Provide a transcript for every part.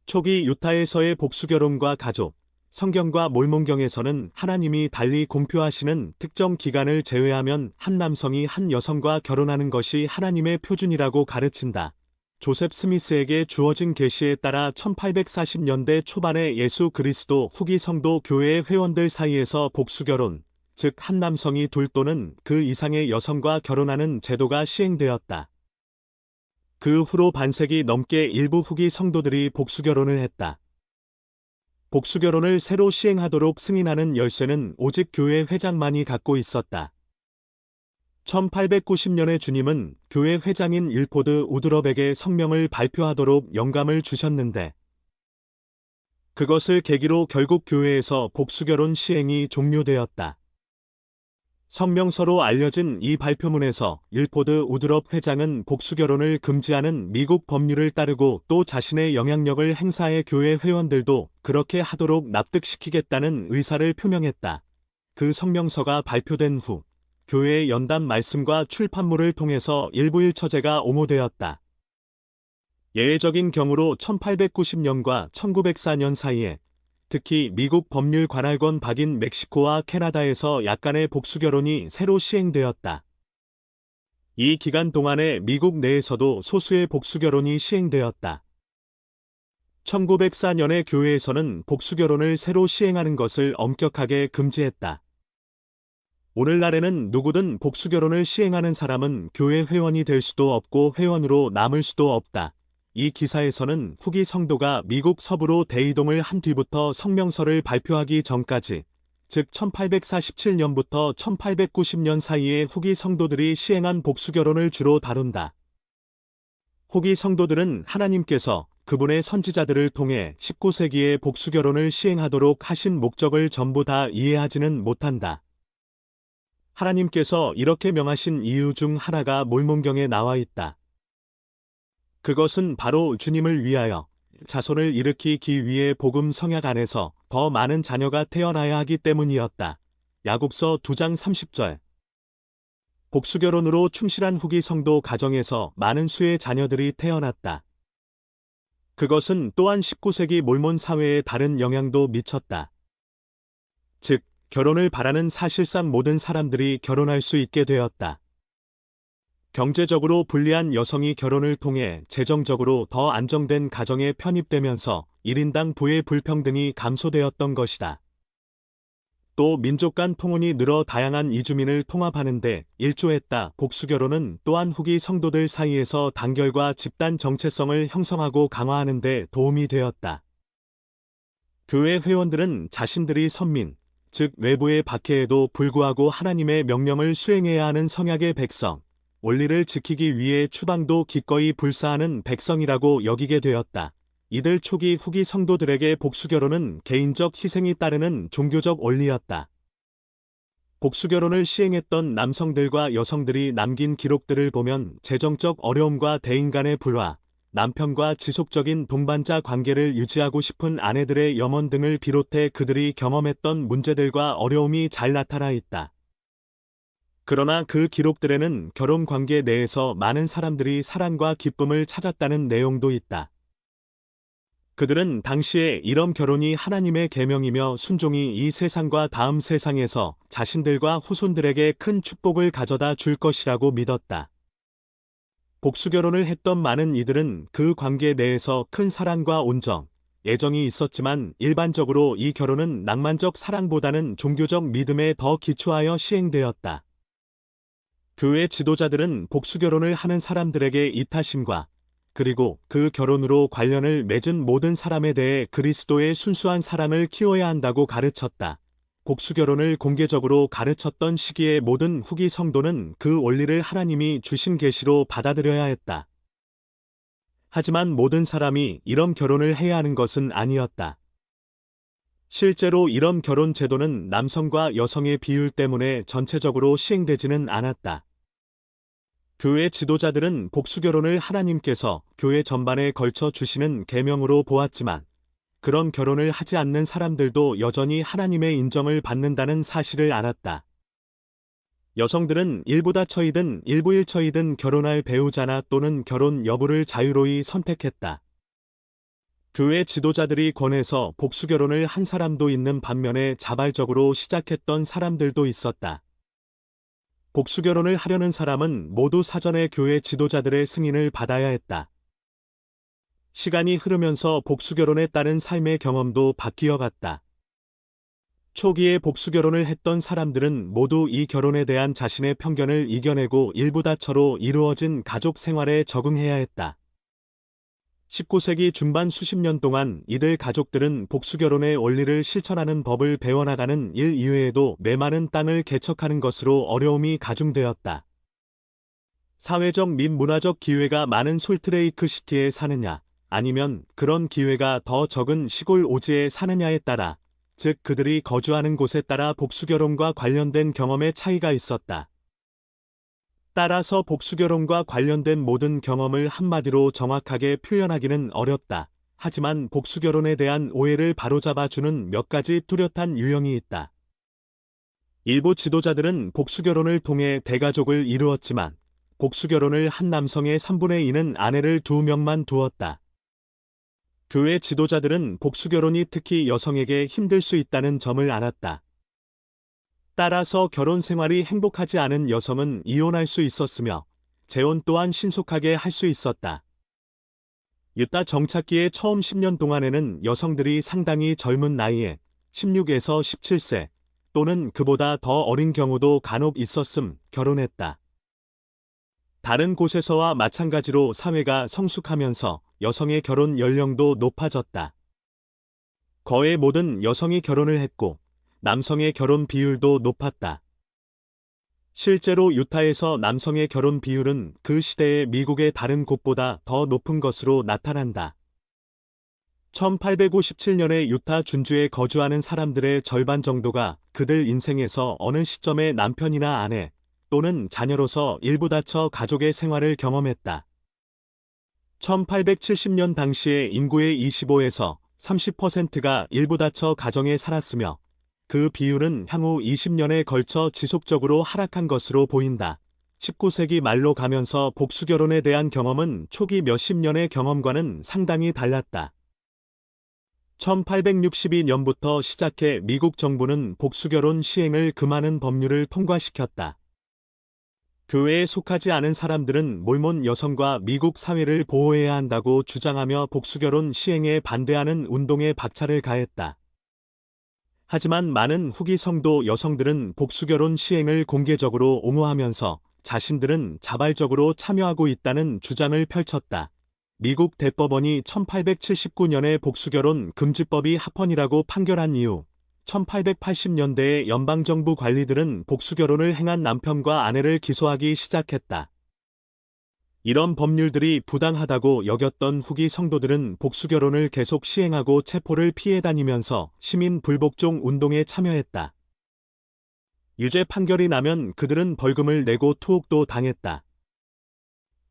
초기 유타에서의 복수결혼과 가족, 성경과 몰몬경에서는 하나님이 달리 공표하시는 특정 기간을 제외하면 한 남성이 한 여성과 결혼하는 것이 하나님의 표준이라고 가르친다. 조셉 스미스에게 주어진 계시에 따라 1840년대 초반에 예수 그리스도 후기 성도 교회의 회원들 사이에서 복수결혼, 즉 한 남성이 둘 또는 그 이상의 여성과 결혼하는 제도가 시행되었다. 그 후로 반세기 넘게 일부 후기 성도들이 복수결혼을 했다. 복수결혼을 새로 시행하도록 승인하는 열쇠는 오직 교회 회장만이 갖고 있었다. 1890년에 주님은 교회 회장인 일포드 우드럽에게 성명을 발표하도록 영감을 주셨는데 그것을 계기로 결국 교회에서 복수결혼 시행이 종료되었다. 성명서로 알려진 이 발표문에서 일포드 우드럽 회장은 복수결혼을 금지하는 미국 법률을 따르고 또 자신의 영향력을 행사해 교회 회원들도 그렇게 하도록 납득시키겠다는 의사를 표명했다. 그 성명서가 발표된 후 교회의 연단 말씀과 출판물을 통해서 일부 일처제가 옹호되었다. 예외적인 경우로 1890년과 1904년 사이에 특히 미국 법률 관할권 박인 멕시코와 캐나다에서 약간의 복수결혼이 새로 시행되었다. 이 기간 동안에 미국 내에서도 소수의 복수결혼이 시행되었다. 1904년에 교회에서는 복수결혼을 새로 시행하는 것을 엄격하게 금지했다. 오늘날에는 누구든 복수결혼을 시행하는 사람은 교회 회원이 될 수도 없고 회원으로 남을 수도 없다. 이 기사에서는 후기 성도가 미국 서부로 대이동을 한 뒤부터 성명서를 발표하기 전까지, 즉 1847년부터 1890년 사이에 후기 성도들이 시행한 복수결혼을 주로 다룬다. 후기 성도들은 하나님께서 그분의 선지자들을 통해 19세기에 복수결혼을 시행하도록 하신 목적을 전부 다 이해하지는 못한다. 하나님께서 이렇게 명하신 이유 중 하나가 몰몬경에 나와 있다. 그것은 바로 주님을 위하여 자손을 일으키기 위해 복음 성약 안에서 더 많은 자녀가 태어나야 하기 때문이었다. 야고보서 2장 30절. 복수결혼으로 충실한 후기 성도 가정에서 많은 수의 자녀들이 태어났다. 그것은 또한 19세기 몰몬 사회에 다른 영향도 미쳤다. 즉, 결혼을 바라는 사실상 모든 사람들이 결혼할 수 있게 되었다. 경제적으로 불리한 여성이 결혼을 통해 재정적으로 더 안정된 가정에 편입되면서 1인당 부의 불평등이 감소되었던 것이다. 또 민족 간 통혼이 늘어 다양한 이주민을 통합하는 데 일조했다. 복수결혼은 또한 후기 성도들 사이에서 단결과 집단 정체성을 형성하고 강화하는 데 도움이 되었다. 교회 회원들은 자신들이 선민, 즉 외부의 박해에도 불구하고 하나님의 명령을 수행해야 하는 성약의 백성, 원리를 지키기 위해 추방도 기꺼이 불사하는 백성이라고 여기게 되었다. 이들 초기 후기 성도들에게 복수결혼은 개인적 희생이 따르는 종교적 원리였다. 복수결혼을 시행했던 남성들과 여성들이 남긴 기록들을 보면 재정적 어려움과 대인 간의 불화, 남편과 지속적인 동반자 관계를 유지하고 싶은 아내들의 염원 등을 비롯해 그들이 경험했던 문제들과 어려움이 잘 나타나 있다. 그러나 그 기록들에는 결혼 관계 내에서 많은 사람들이 사랑과 기쁨을 찾았다는 내용도 있다. 그들은 당시에 이런 결혼이 하나님의 계명이며 순종이 이 세상과 다음 세상에서 자신들과 후손들에게 큰 축복을 가져다 줄 것이라고 믿었다. 복수결혼을 했던 많은 이들은 그 관계 내에서 큰 사랑과 온정, 애정이 있었지만 일반적으로 이 결혼은 낭만적 사랑보다는 종교적 믿음에 더 기초하여 시행되었다. 교회 지도자들은 복수결혼을 하는 사람들에게 이타심과 그리고 그 결혼으로 관련을 맺은 모든 사람에 대해 그리스도의 순수한 사랑을 키워야 한다고 가르쳤다. 복수결혼을 공개적으로 가르쳤던 시기의 모든 후기 성도는 그 원리를 하나님이 주신 계시로 받아들여야 했다. 하지만 모든 사람이 이런 결혼을 해야 하는 것은 아니었다. 실제로 이런 결혼 제도는 남성과 여성의 비율 때문에 전체적으로 시행되지는 않았다. 교회 지도자들은 복수결혼을 하나님께서 교회 전반에 걸쳐 주시는 계명으로 보았지만 그런 결혼을 하지 않는 사람들도 여전히 하나님의 인정을 받는다는 사실을 알았다. 여성들은 일부 다처이든 일부 일처이든 결혼할 배우자나 또는 결혼 여부를 자유로이 선택했다. 교회 지도자들이 권해서 복수결혼을 한 사람도 있는 반면에 자발적으로 시작했던 사람들도 있었다. 복수결혼을 하려는 사람은 모두 사전에 교회 지도자들의 승인을 받아야 했다. 시간이 흐르면서 복수결혼에 따른 삶의 경험도 바뀌어 갔다. 초기에 복수결혼을 했던 사람들은 모두 이 결혼에 대한 자신의 편견을 이겨내고 일부 다처로 이루어진 가족 생활에 적응해야 했다. 19세기 중반 수십 년 동안 이들 가족들은 복수결혼의 원리를 실천하는 법을 배워나가는 일 이외에도 메마른 땅을 개척하는 것으로 어려움이 가중되었다. 사회적 및 문화적 기회가 많은 솔트레이크 시티에 사느냐, 아니면 그런 기회가 더 적은 시골 오지에 사느냐에 따라, 즉 그들이 거주하는 곳에 따라 복수결혼과 관련된 경험의 차이가 있었다. 따라서 복수결혼과 관련된 모든 경험을 한마디로 정확하게 표현하기는 어렵다. 하지만 복수결혼에 대한 오해를 바로잡아주는 몇 가지 뚜렷한 유형이 있다. 일부 지도자들은 복수결혼을 통해 대가족을 이루었지만 복수결혼을 한 남성의 3분의 2는 아내를 2명만 두었다. 교회 지도자들은 복수결혼이 특히 여성에게 힘들 수 있다는 점을 알았다. 따라서 결혼 생활이 행복하지 않은 여성은 이혼할 수 있었으며 재혼 또한 신속하게 할 수 있었다. 유타 정착기의 처음 10년 동안에는 여성들이 상당히 젊은 나이에 16에서 17세 또는 그보다 더 어린 경우도 간혹 있었음 결혼했다. 다른 곳에서와 마찬가지로 사회가 성숙하면서 여성의 결혼 연령도 높아졌다. 거의 모든 여성이 결혼을 했고 남성의 결혼 비율도 높았다. 실제로 유타에서 남성의 결혼 비율은 그 시대의 미국의 다른 곳보다 더 높은 것으로 나타난다. 1857년에 유타 준주에 거주하는 사람들의 절반 정도가 그들 인생에서 어느 시점에 남편이나 아내 또는 자녀로서 일부 다처 가족의 생활을 경험했다. 1870년 당시의 인구의 25에서 30%가 일부 다처 가정에 살았으며 그 비율은 향후 20년에 걸쳐 지속적으로 하락한 것으로 보인다. 19세기 말로 가면서 복수결혼에 대한 경험은 초기 몇십 년의 경험과는 상당히 달랐다. 1862년부터 시작해 미국 정부는 복수결혼 시행을 금하는 법률을 통과시켰다. 교회에 속하지 않은 사람들은 몰몬 여성과 미국 사회를 보호해야 한다고 주장하며 복수결혼 시행에 반대하는 운동에 박차를 가했다. 하지만 많은 후기 성도 여성들은 복수결혼 시행을 공개적으로 옹호하면서 자신들은 자발적으로 참여하고 있다는 주장을 펼쳤다. 미국 대법원이 1879년에 복수결혼 금지법이 합헌이라고 판결한 이후 1880년대에 연방정부 관리들은 복수결혼을 행한 남편과 아내를 기소하기 시작했다. 이런 법률들이 부당하다고 여겼던 후기 성도들은 복수결혼을 계속 시행하고 체포를 피해 다니면서 시민 불복종 운동에 참여했다. 유죄 판결이 나면 그들은 벌금을 내고 투옥도 당했다.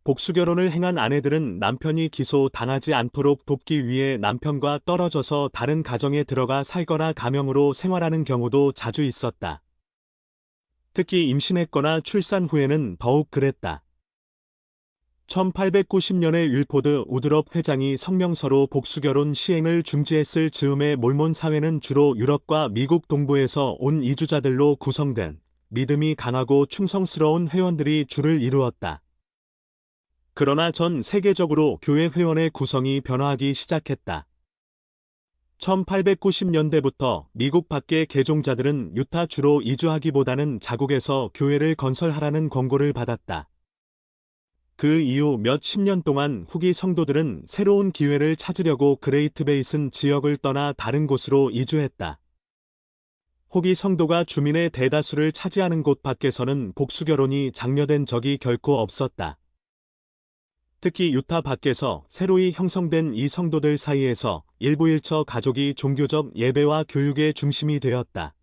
복수결혼을 행한 아내들은 남편이 기소당하지 않도록 돕기 위해 남편과 떨어져서 다른 가정에 들어가 살거나 가명으로 생활하는 경우도 자주 있었다. 특히 임신했거나 출산 후에는 더욱 그랬다. 1890년에 윌포드 우드럽 회장이 성명서로 복수결혼 시행을 중지했을 즈음에 몰몬 사회는 주로 유럽과 미국 동부에서 온 이주자들로 구성된 믿음이 강하고 충성스러운 회원들이 주를 이루었다. 그러나 전 세계적으로 교회 회원의 구성이 변화하기 시작했다. 1890년대부터 미국 밖의 개종자들은 유타 주로 이주하기보다는 자국에서 교회를 건설하라는 권고를 받았다. 그 이후 몇 십 년 동안 후기 성도들은 새로운 기회를 찾으려고 그레이트 베이슨 지역을 떠나 다른 곳으로 이주했다. 후기 성도가 주민의 대다수를 차지하는 곳 밖에서는 복수결혼이 장려된 적이 결코 없었다. 특히 유타 밖에서 새로이 형성된 이 성도들 사이에서 일부 일처 가족이 종교적 예배와 교육의 중심이 되었다.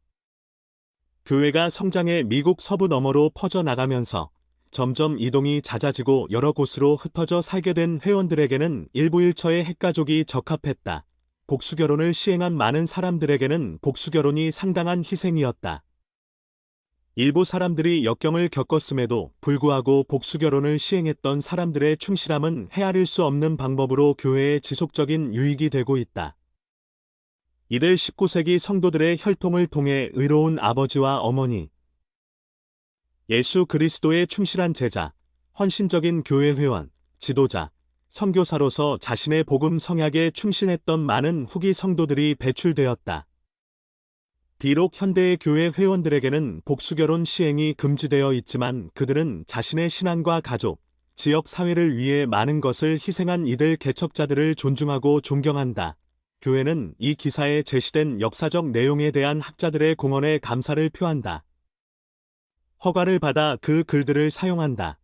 교회가 성장해 미국 서부 너머로 퍼져나가면서 점점 이동이 잦아지고 여러 곳으로 흩어져 살게 된 회원들에게는 일부 일처의 핵가족이 적합했다. 복수결혼을 시행한 많은 사람들에게는 복수결혼이 상당한 희생이었다. 일부 사람들이 역경을 겪었음에도 불구하고 복수결혼을 시행했던 사람들의 충실함은 헤아릴 수 없는 방법으로 교회의 지속적인 유익이 되고 있다. 이들 19세기 성도들의 혈통을 통해 의로운 아버지와 어머니, 예수 그리스도의 충실한 제자, 헌신적인 교회 회원, 지도자, 선교사로서 자신의 복음 성약에 충실했던 많은 후기 성도들이 배출되었다. 비록 현대의 교회 회원들에게는 복수결혼 시행이 금지되어 있지만 그들은 자신의 신앙과 가족, 지역 사회를 위해 많은 것을 희생한 이들 개척자들을 존중하고 존경한다. 교회는 이 기사에 제시된 역사적 내용에 대한 학자들의 공헌에 감사를 표한다. 허가를 받아 그 글들을 사용한다.